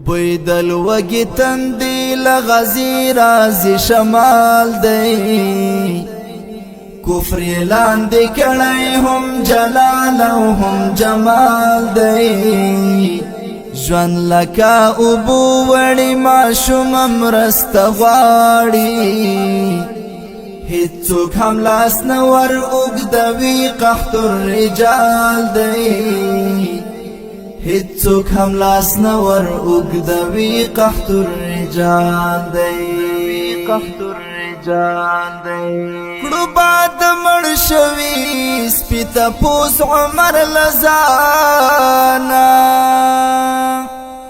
بوی دل وگی تندی لغزی رازی شمال دی کفر لاندې کړی هم جلال او هم جمال دی ژوند لکه اوبو وړي ماشوم مرسته غواړي هیڅوک هم لاس نه ور اوږدوي قحط الرجال دی هیڅوک هم لاس نه ور اوږدوي قحط الرجال دی قحط الرجال دی کړو باد مړ شوي سپي تپوس عمر لزانا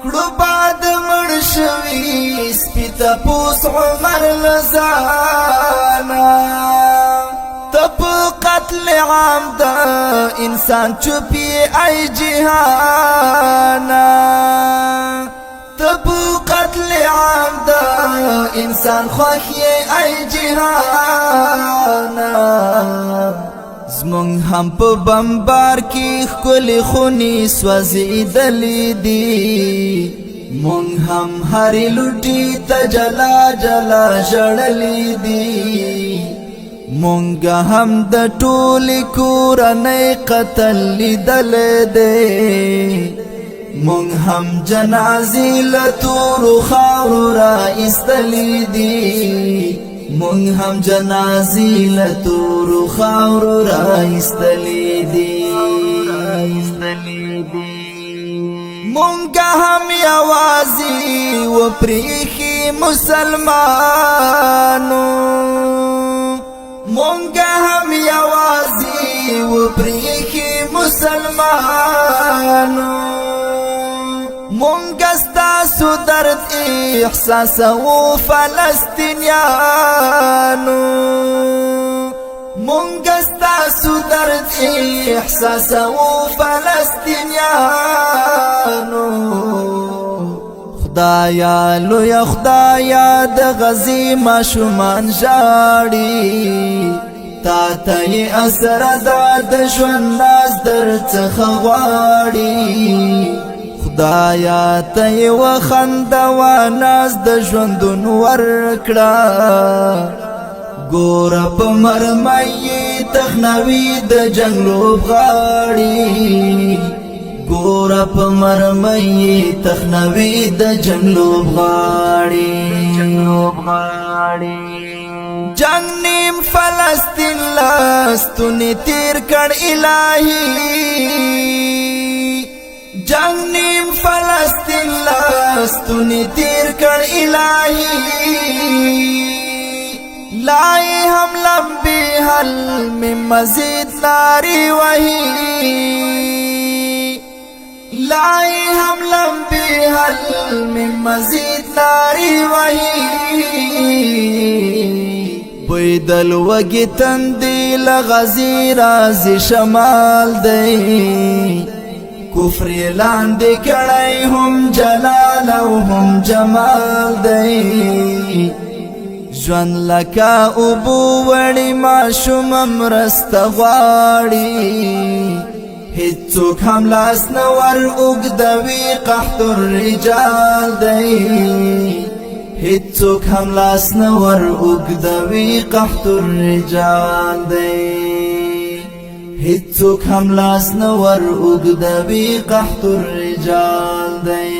کړو باد مړ شوي سپي تپوس عمر لزانا تپ قتل عام دا انسان چپی ای جهانا تب قتل عام دا انسان خوخی ای جهانا زمون هم په بمبار کی خکلی خونی سوزیدلی دی مون هم هری لوٹی تا جلا جلا جڑلی دی مونگا هم د ټولی کورنۍ قتل لیدل دی مونږ هم جنازې له تورو خاورو را ایستلې دي مونږ هم جنازې له تورو خاورو را ایستلې دي مونږ هم یوازې وپریښي مسلمانو مونږ هم یوازې وپریښي مسلمانو مونږ ستاسو درد احساسوو فلسطینیانو مونږ ستاسو درد احساسوو فلسطینیانو خدایا لویا خدایا د غزی ماشومان ژاړي تا ته اثر د ژوند ناز در څخه غواړي خدایا ته وخندوا ناز د ژوندون ورکړه ګور په مرمۍ تخنوي د جنگ لوبغاړي ګور په مرمۍ تخنوي د جنگ لوبغاړي جنگ نیم فلسطین لاستونی تیر کړ الهی جنگ نیم فلسطین لاستونی تیر کړ الهی لائے ہم لمبی حل میں مزید ناری وہی لائے ہم لمبی حل میں مزید ناری وہی بوی دل وگی تندی لغزی رازی شمال دی کفر لاندې کړی هم جلال او هم جمال دی ژوند لکه اوبو وړي ماشوم مرسته غواړي هیڅوک هم لاس نه ور اوږدوي قحط الرجال دی هیڅوک هم لاس نه ور اوږدوي قحط الرجال دی هیڅوک هم لاس نه ور اوږدوي قحط الرجال دی